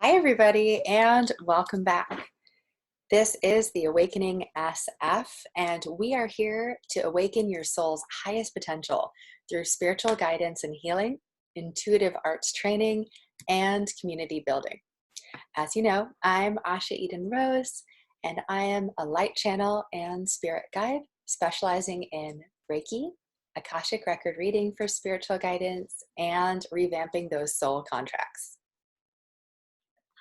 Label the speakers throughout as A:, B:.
A: Hi, everybody, and welcome back. This is the AwakeningSF, and we are here to awaken your soul's highest potential through spiritual guidance and healing, intuitive arts training, and community building. As you know, I'm Asha Eden Rose, and I am a light channel and spirit guide specializing in Reiki, Akashic record reading for spiritual guidance, and revamping those soul contracts.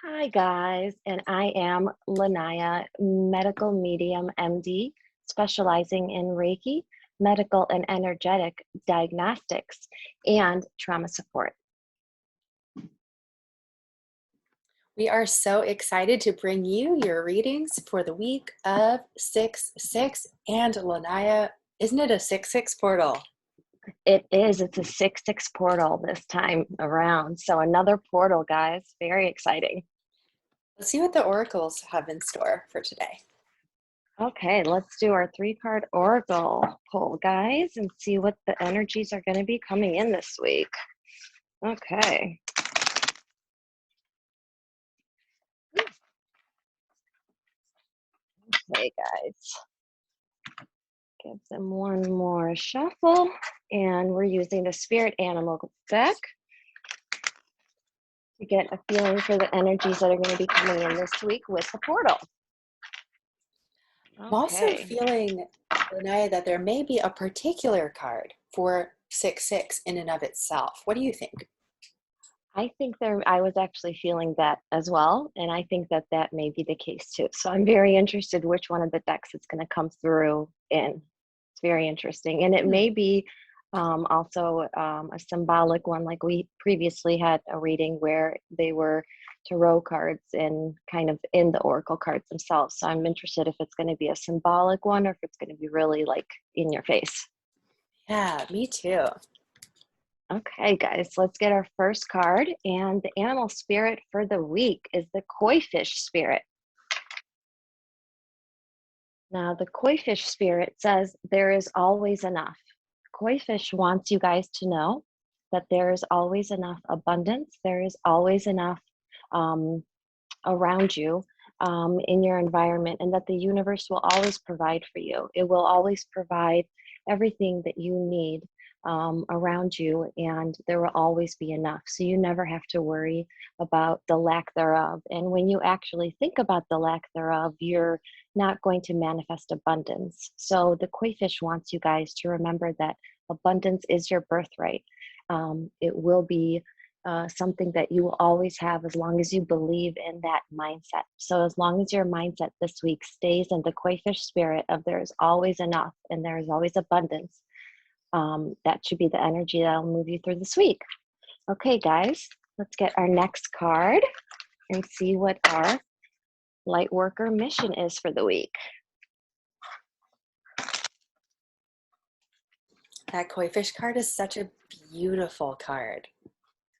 B: Hi guys, and I am Lanaya, medical medium MD, specializing in Reiki, medical and energetic diagnostics, and trauma support.
A: We are so excited to bring you your readings for the week of 6/6, and Lanaya, isn't it a 6/6 portal?
B: It is, it's a 6/6 portal this time around. So another portal, guys, very exciting.
A: Let's see what the oracles have in store for today.
B: Okay, let's do our 3-card oracle pull, guys, and see what the energies are going to be coming in this week. Okay. Okay, guys. Give them one more shuffle, and we're using the Spirit Animal deck to get a feeling for the energies that are going to be coming in this week with the portal.
A: I'm also feeling, Lanaya, that there may be a particular card for 6/6 in and of itself. What do you think?
B: I think I was actually feeling that as well, and I think that that may be the case too. So I'm very interested which one of the decks it's going to come through in. It's very interesting, and it may be also a symbolic one, like we previously had a reading where they were tarot cards and kind of in the oracle cards themselves. So I'm interested if it's going to be a symbolic one or if it's going to be really like in your face.
A: Yeah, me too.
B: Okay, guys, let's get our first card. And the animal spirit for the week is the koi fish spirit. Now, the koi fish spirit says there is always enough. Koi fish wants you guys to know that there is always enough abundance. There is always enough around you in your environment, and that the universe will always provide for you. It will always provide everything that you need around you, and there will always be enough. So you never have to worry about the lack thereof. And when you actually think about the lack thereof, you're not going to manifest abundance. So the koi fish wants you guys to remember that abundance is your birthright. It will be something that you will always have as long as you believe in that mindset. So as long as your mindset this week stays in the koi fish spirit of there's always enough and there's always abundance, that should be the energy that'll move you through this week. Okay, guys, let's get our next card and see what our light worker mission is for the week.
A: That koi fish card is such a beautiful card.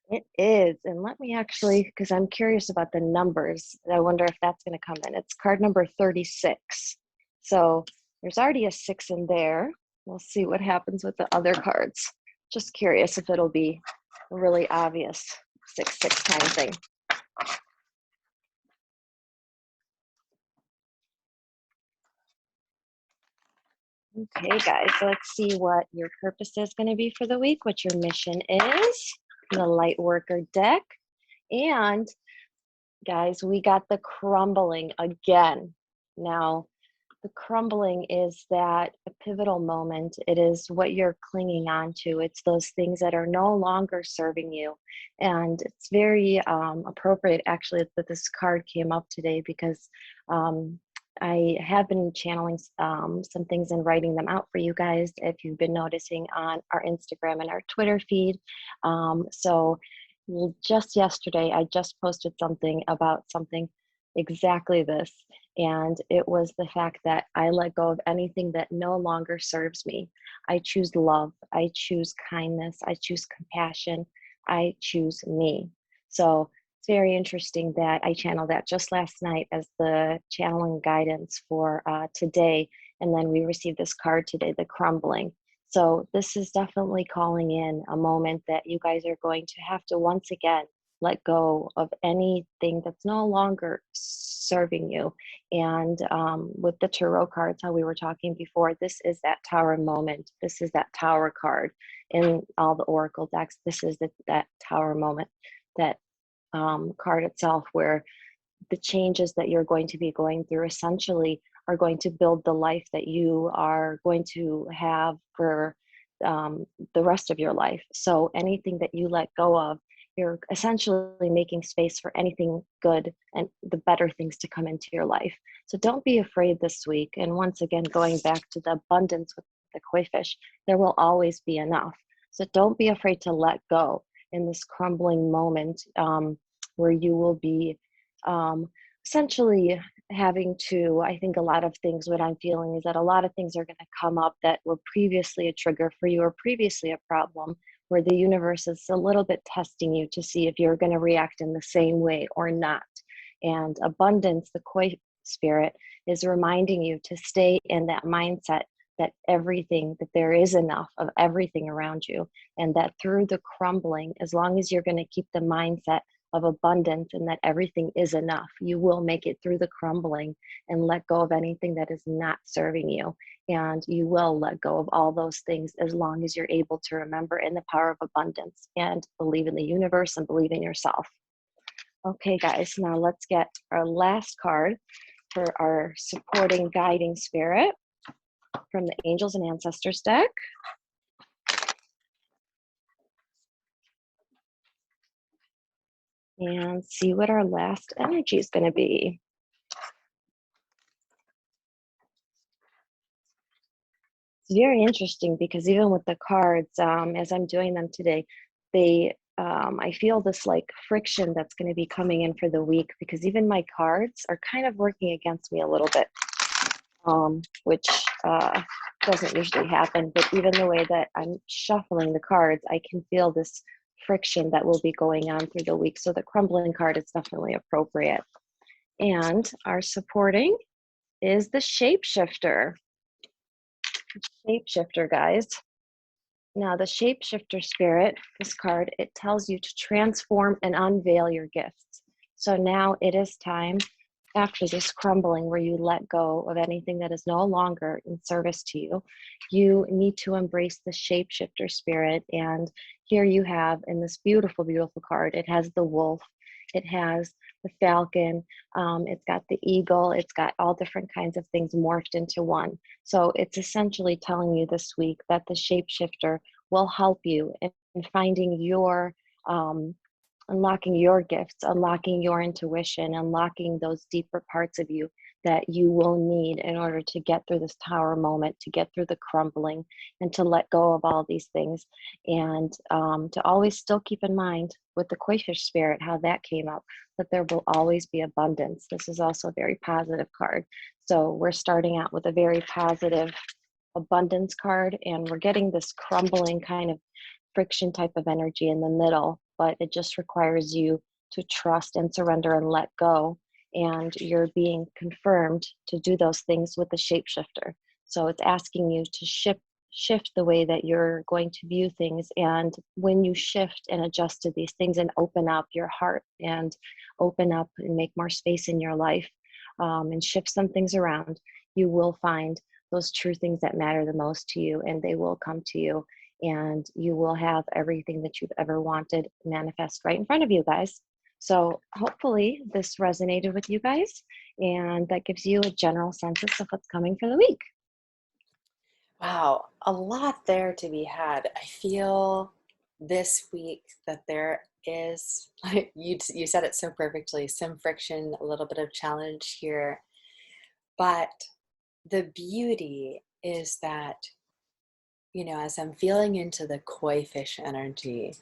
B: It is. And let me actually, because I'm curious about the numbers, I wonder if that's going to come in. It's card number 36. So there's already a 6 in there. We'll see what happens with the other cards. Just curious if it'll be a really obvious 6/6 kind of thing. Okay, guys, so let's see what your purpose is going to be for the week, what your mission is. The light worker deck. And guys, we got the crumbling again. Now, the crumbling is that a pivotal moment. It is what you're clinging on to. It's those things that are no longer serving you. And it's very appropriate, actually, that this card came up today because I have been channeling some things and writing them out for you guys if you've been noticing on our Instagram and our Twitter feed. So just yesterday, I just posted something about something exactly this. And it was the fact that I let go of anything that no longer serves me. I choose love. I choose kindness. I choose compassion. I choose me. So it's very interesting that I channeled that just last night as the channeling guidance for today. And then we received this card today, the crumbling. So this is definitely calling in a moment that you guys are going to have to once again let go of anything that's no longer serving you. And with the tarot cards, how we were talking before, this is that Tower moment. This is that Tower card in all the Oracle decks. This is that Tower moment, that card itself, where the changes that you're going to be going through essentially are going to build the life that you are going to have for the rest of your life. So anything that you let go of, you're essentially making space for anything good and the better things to come into your life. So don't be afraid this week. And once again, going back to the abundance with the koi fish, there will always be enough. So don't be afraid to let go in this crumbling moment, where you will be essentially having to, I think a lot of things, what I'm feeling is that a lot of things are going to come up that were previously a trigger for you or previously a problem, where the universe is a little bit testing you to see if you're going to react in the same way or not. And abundance, the koi spirit, is reminding you to stay in that mindset that that there is enough of everything around you, and that through the crumbling, as long as you're going to keep the mindset of abundance and that everything is enough, you will make it through the crumbling and let go of anything that is not serving you. And you will let go of all those things as long as you're able to remember in the power of abundance and believe in the universe and believe in yourself. Okay, guys, now let's get our last card for our supporting guiding spirit from the Angels and Ancestors deck. And see what our last energy is going to be. It's very interesting because even with the cards, as I'm doing them today, I feel this like friction that's going to be coming in for the week, because even my cards are kind of working against me a little bit, which doesn't usually happen. But even the way that I'm shuffling the cards, I can feel this friction that will be going on through the week. So the crumbling card is definitely appropriate. And our supporting is the Shapeshifter. Shapeshifter, guys. Now, the Shapeshifter spirit, this card, it tells you to transform and unveil your gifts. So now it is time, after this crumbling where you let go of anything that is no longer in service to you, you need to embrace the Shapeshifter spirit. And here you have, in this beautiful, beautiful card, it has the wolf, it has the falcon, it's got the eagle, it's got all different kinds of things morphed into one. So it's essentially telling you this week that the Shapeshifter will help you in finding your unlocking your gifts, unlocking your intuition, unlocking those deeper parts of you that you will need in order to get through this tower moment, to get through the crumbling, and to let go of all these things. And to always still keep in mind with the koi fish spirit, how that came up, that there will always be abundance. This is also a very positive card. So we're starting out with a very positive abundance card, and we're getting this crumbling kind of friction type of energy in the middle, but it just requires you to trust and surrender and let go. And you're being confirmed to do those things with the Shapeshifter. So it's asking you to shift the way that you're going to view things. And when you shift and adjust to these things and open up your heart and open up and make more space in your life, and shift some things around, you will find those true things that matter the most to you, and they will come to you. And you will have everything that you've ever wanted manifest right in front of you, guys. So hopefully this resonated with you guys, and that gives you a general census of what's coming for the week.
A: Wow, a lot there to be had. I feel this week that there is, you said it so perfectly, some friction, a little bit of challenge here. But the beauty is that, as I'm feeling into the koi fish energy,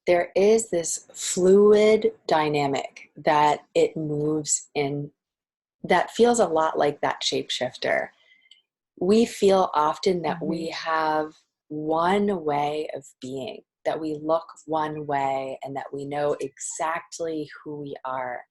A: there is this fluid dynamic that it moves in that feels a lot like that shapeshifter. We feel often that we have one way of being, that we look one way and that we know exactly who we are.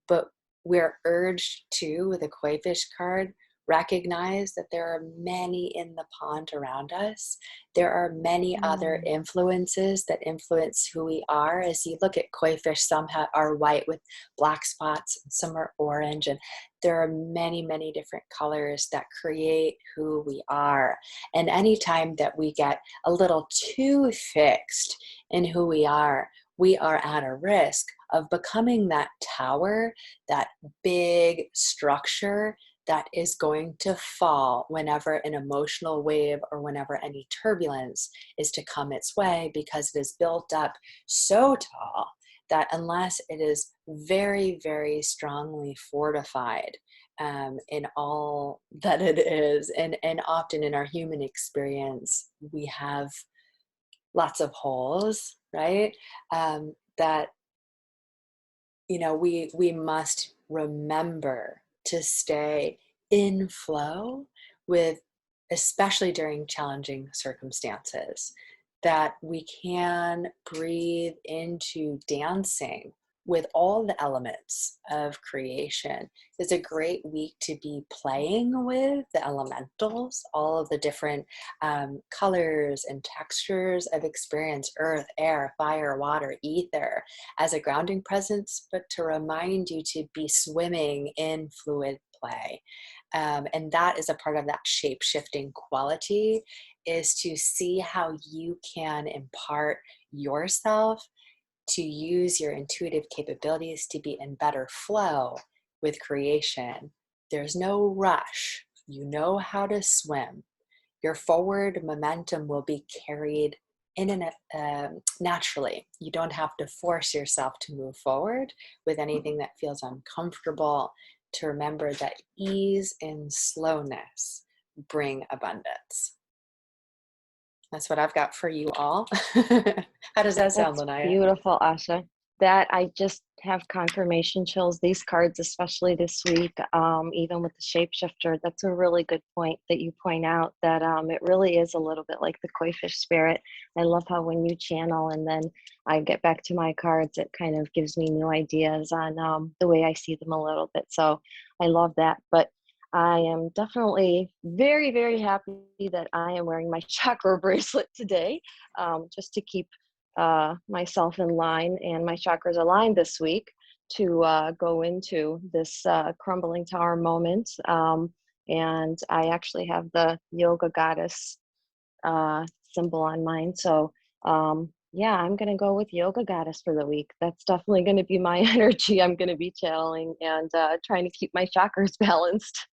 A: But we're urged to, with a koi fish card, recognize that there are many in the pond around us. There are many other influences that influence who we are. As you look at koi fish, some are white with black spots, and some are orange, and there are many, many different colors that create who we are. And anytime that we get a little too fixed in who we are at a risk of becoming that tower, that big structure that is going to fall whenever an emotional wave or whenever any turbulence is to come its way, because it is built up so tall that unless it is very, very strongly fortified in all that it is, and often in our human experience, we have lots of holes, right? That, you know, we must remember to stay in flow with, especially during challenging circumstances, that we can breathe into dancing with all the elements of creation. It's a great week to be playing with the elementals, all of the different colors and textures of experience: earth, air, fire, water, ether, as a grounding presence, but to remind you to be swimming in fluid play. And that is a part of that shape-shifting quality, is to see how you can impart yourself to use your intuitive capabilities to be in better flow with creation. There's no rush. You know how to swim. Your forward momentum will be carried in naturally. You don't have to force yourself to move forward with anything that feels uncomfortable. To remember that ease and slowness bring abundance. That's what I've got for you all. How does that sound,
B: That's
A: Lanaya?
B: beautiful, Asha. That I just have confirmation chills. These cards, especially this week, even with the shapeshifter, that's a really good point that you point out, that it really is a little bit like the koi fish spirit. I love how when you channel and then I get back to my cards, it kind of gives me new ideas on the way I see them a little bit. So I love that. But I am definitely very, very happy that I am wearing my chakra bracelet today, just to keep myself in line and my chakras aligned this week to go into this crumbling tower moment. And I actually have the yoga goddess symbol on mine. So yeah, I'm going to go with yoga goddess for the week. That's definitely going to be my energy. I'm going to be channeling and trying to keep my chakras balanced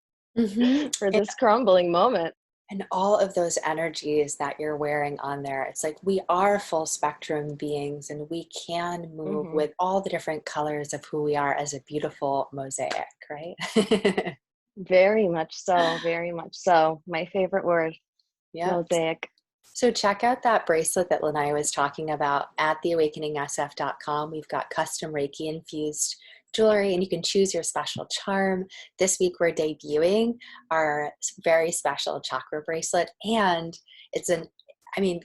B: for this crumbling moment.
A: And all of those energies that you're wearing on there, it's like we are full spectrum beings, and we can move with all the different colors of who we are as a beautiful mosaic, right?
B: Very much so, very much so. My favorite word,
A: Yep.
B: mosaic.
A: So check out that bracelet that Lanaya was talking about at theawakeningsf.com. We've got custom Reiki infused jewelry, and you can choose your special charm. This week we're debuting our very special chakra bracelet, and it's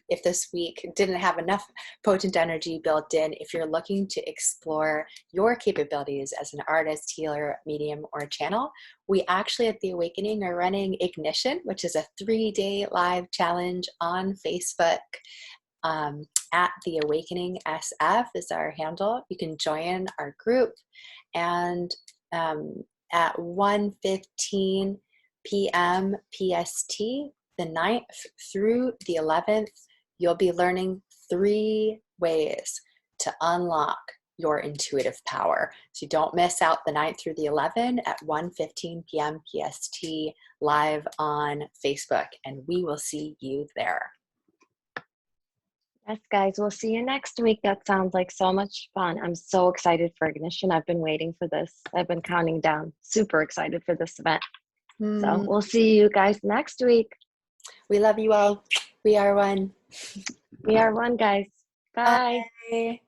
A: if this week didn't have enough potent energy built in, if you're looking to explore your capabilities as an artist, healer, medium, or channel, we actually at The Awakening are running Ignition, which is a 3-day live challenge on Facebook. At The AwakeningSF is our handle. You can join our group, and at 1:15 p.m. PST, the 9th through the 11th, you'll be learning 3 ways to unlock your intuitive power. So don't miss out the 9th through the 11th at 1:15 p.m. PST live on Facebook, and we will see you there.
B: Yes, guys, we'll see you next week. That sounds like so much fun. I'm so excited for Ignition. I've been waiting for this. I've been counting down. Super excited for this event. So we'll see you guys next week.
A: We love you all. We are one.
B: We are one, guys. Bye.
A: Bye.